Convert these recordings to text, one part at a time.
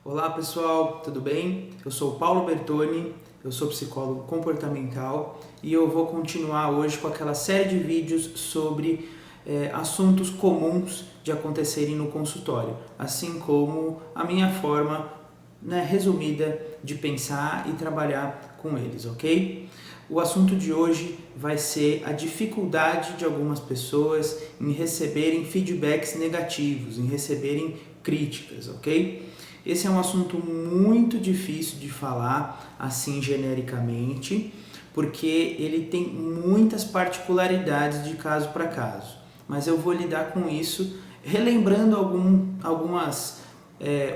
Olá pessoal, tudo bem? Eu sou o Paulo Bertoni, eu sou psicólogo comportamental e eu vou continuar hoje com aquela série de vídeos sobre assuntos comuns de acontecerem no consultório, assim como a minha forma, resumida de pensar e trabalhar com eles, ok? O assunto de hoje vai ser a dificuldade de algumas pessoas em receberem feedbacks negativos, em receberem críticas, ok? Esse é um assunto muito difícil de falar assim genericamente, porque ele tem muitas particularidades de caso para caso. Mas eu vou lidar com isso relembrando algumas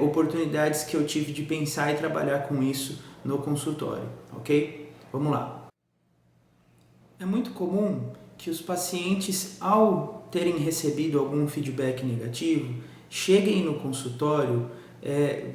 oportunidades que eu tive de pensar e trabalhar com isso no consultório, ok? Vamos lá. É muito comum que os pacientes, ao terem recebido algum feedback negativo, cheguem no consultório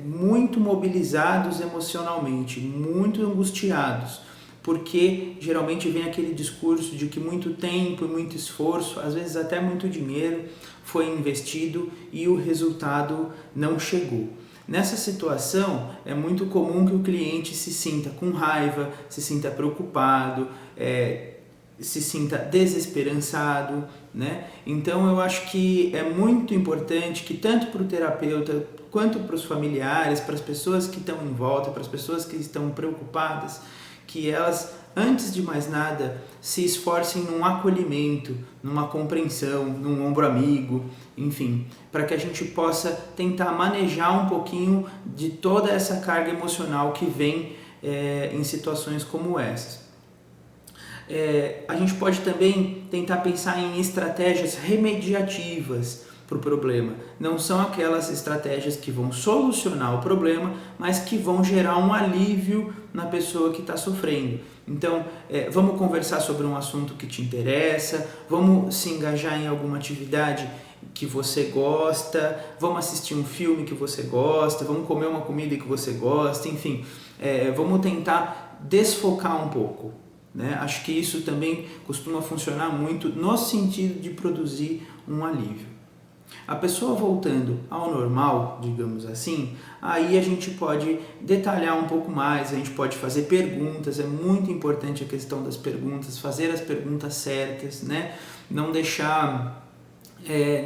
muito mobilizados emocionalmente, muito angustiados, porque geralmente vem aquele discurso de que muito tempo e muito esforço, às vezes até muito dinheiro, foi investido e o resultado não chegou. Nessa situação, é muito comum que o cliente se sinta com raiva, se sinta preocupado, se sinta desesperançado, né? Então eu acho que é muito importante que tanto para o terapeuta quanto para os familiares, para as pessoas que estão em volta, para as pessoas que estão preocupadas, que elas, antes de mais nada, se esforcem num acolhimento, numa compreensão, num ombro amigo, enfim, para que a gente possa tentar manejar um pouquinho de toda essa carga emocional que vem em situações como essas. A gente pode também tentar pensar em estratégias remediativas para o problema. Não são aquelas estratégias que vão solucionar o problema, mas que vão gerar um alívio na pessoa que está sofrendo. Então, vamos conversar sobre um assunto que te interessa, vamos se engajar em alguma atividade que você gosta, vamos assistir um filme que você gosta, vamos comer uma comida que você gosta, enfim, vamos tentar desfocar um pouco. Né? Acho que isso também costuma funcionar muito no sentido de produzir um alívio. A pessoa voltando ao normal, digamos assim, aí a gente pode detalhar um pouco mais, a gente pode fazer perguntas, é muito importante a questão das perguntas, fazer as perguntas certas, né? Não deixar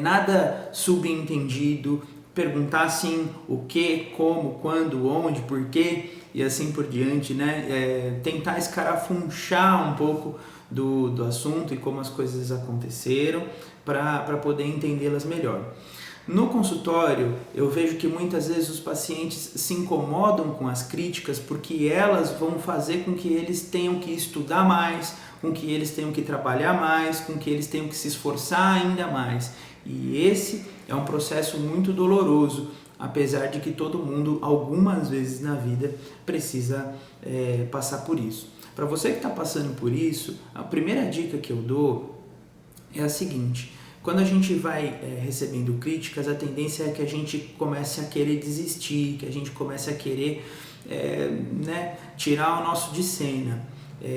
nada subentendido, perguntar assim o que, como, quando, onde, porquê e assim por diante, né? Tentar escarafunchar um pouco do assunto e como as coisas aconteceram para poder entendê-las melhor. No consultório, eu vejo que muitas vezes os pacientes se incomodam com as críticas porque elas vão fazer com que eles tenham que estudar mais, com que eles tenham que trabalhar mais, com que eles tenham que se esforçar ainda mais. E esse é um processo muito doloroso, apesar de que todo mundo, algumas vezes na vida, precisa passar por isso. Para você que está passando por isso, a primeira dica que eu dou é a seguinte: quando a gente vai recebendo críticas, a tendência é que a gente comece a querer desistir, que a gente comece a querer tirar o nosso de cena.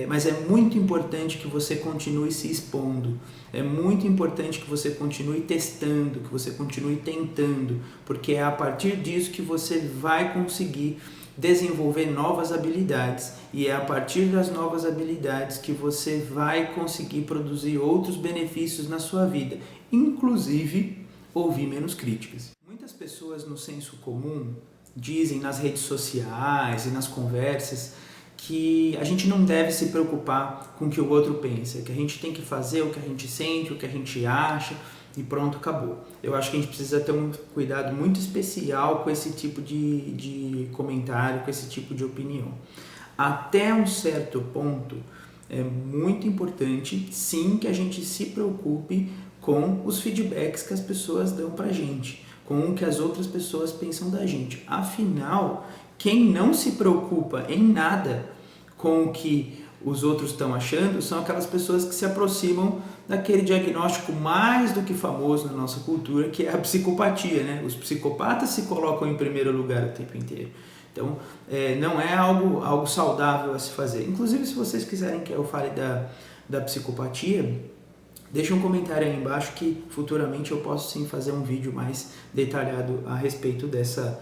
Mas é muito importante que você continue se expondo, é muito importante que você continue testando, que você continue tentando, porque é a partir disso que você vai conseguir desenvolver novas habilidades e é a partir das novas habilidades que você vai conseguir produzir outros benefícios na sua vida, inclusive ouvir menos críticas. Muitas pessoas no senso comum dizem nas redes sociais e nas conversas que a gente não deve se preocupar com o que o outro pensa, que a gente tem que fazer o que a gente sente, o que a gente acha e pronto, acabou. Eu acho que a gente precisa ter um cuidado muito especial com esse tipo de comentário, com esse tipo de opinião. Até um certo ponto, é muito importante, sim, que a gente se preocupe com os feedbacks que as pessoas dão pra gente, com o que as outras pessoas pensam da gente. Afinal, quem não se preocupa em nada com o que os outros estão achando são aquelas pessoas que se aproximam daquele diagnóstico mais do que famoso na nossa cultura, que é a psicopatia, né? Os psicopatas se colocam em primeiro lugar o tempo inteiro. Então, não é algo saudável a se fazer. Inclusive, se vocês quiserem que eu fale da psicopatia, Deixa um comentário aí embaixo que futuramente eu posso sim fazer um vídeo mais detalhado a respeito dessa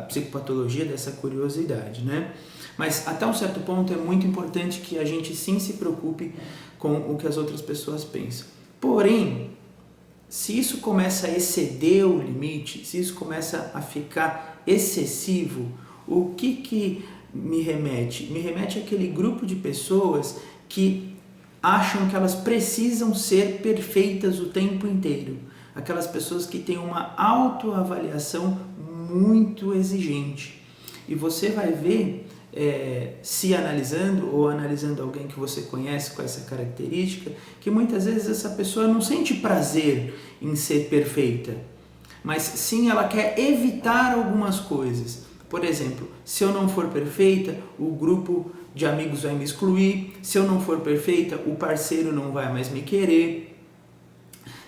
psicopatologia, dessa curiosidade, né? Mas até um certo ponto é muito importante que a gente sim se preocupe com o que as outras pessoas pensam. Porém, se isso começa a exceder o limite, se isso começa a ficar excessivo, o que me remete? Me remete àquele grupo de pessoas que acham que elas precisam ser perfeitas o tempo inteiro. Aquelas pessoas que têm uma autoavaliação muito exigente. E você vai ver, se analisando ou analisando alguém que você conhece com essa característica, que muitas vezes essa pessoa não sente prazer em ser perfeita, mas sim ela quer evitar algumas coisas. Por exemplo, se eu não for perfeita, o grupo de amigos vai me excluir. Se eu não for perfeita, o parceiro não vai mais me querer.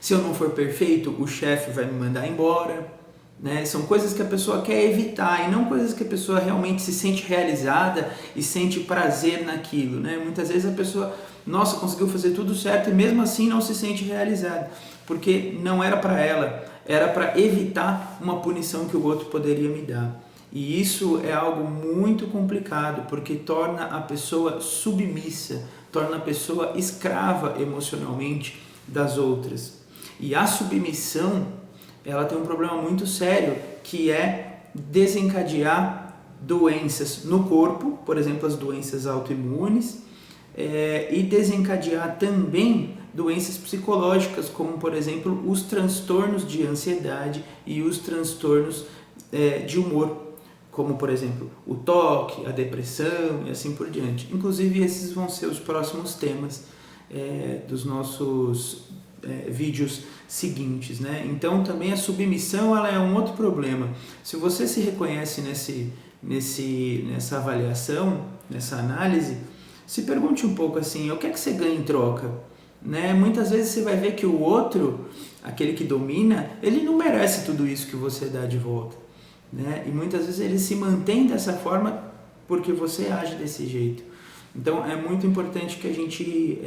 Se eu não for perfeito, o chefe vai me mandar embora. Né? São coisas que a pessoa quer evitar e não coisas que a pessoa realmente se sente realizada e sente prazer naquilo. Né? Muitas vezes a pessoa, nossa, conseguiu fazer tudo certo e mesmo assim não se sente realizada, porque não era para ela, era para evitar uma punição que o outro poderia me dar. E isso é algo muito complicado, porque torna a pessoa submissa, torna a pessoa escrava emocionalmente das outras. E a submissão, ela tem um problema muito sério, que é desencadear doenças no corpo, por exemplo, as doenças autoimunes, e desencadear também doenças psicológicas, como por exemplo os transtornos de ansiedade e os transtornos de humor, como por exemplo o toque, a depressão e assim por diante. Inclusive esses vão ser os próximos temas dos nossos vídeos seguintes, né? Então também a submissão, ela é um outro problema. Se você se reconhece nessa avaliação, nessa análise, se pergunte um pouco assim, o que é que você ganha em troca? Né? Muitas vezes você vai ver que o outro, aquele que domina, ele não merece tudo isso que você dá de volta. Né? E muitas vezes ele se mantém dessa forma porque você age desse jeito. Então é muito importante que a gente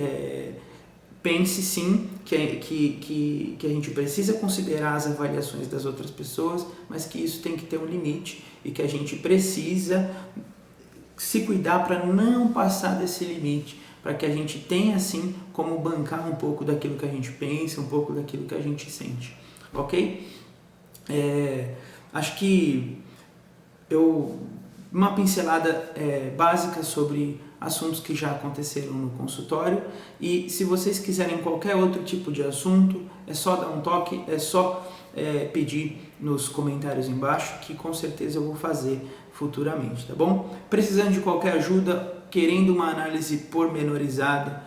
pense sim que a gente precisa considerar as avaliações das outras pessoas, mas que isso tem que ter um limite e que a gente precisa se cuidar para não passar desse limite, para que a gente tenha assim como bancar um pouco daquilo que a gente pensa, um pouco daquilo que a gente sente, ok? Acho que uma pincelada básica sobre assuntos que já aconteceram no consultório, e se vocês quiserem qualquer outro tipo de assunto, é só dar um toque, é só pedir nos comentários embaixo, que com certeza eu vou fazer futuramente, tá bom? Precisando de qualquer ajuda, querendo uma análise pormenorizada,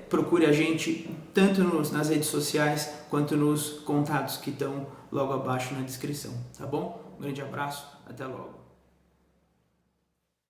procure a gente tanto nas redes sociais quanto nos contatos que estão logo abaixo na descrição, tá bom? Um grande abraço, até logo.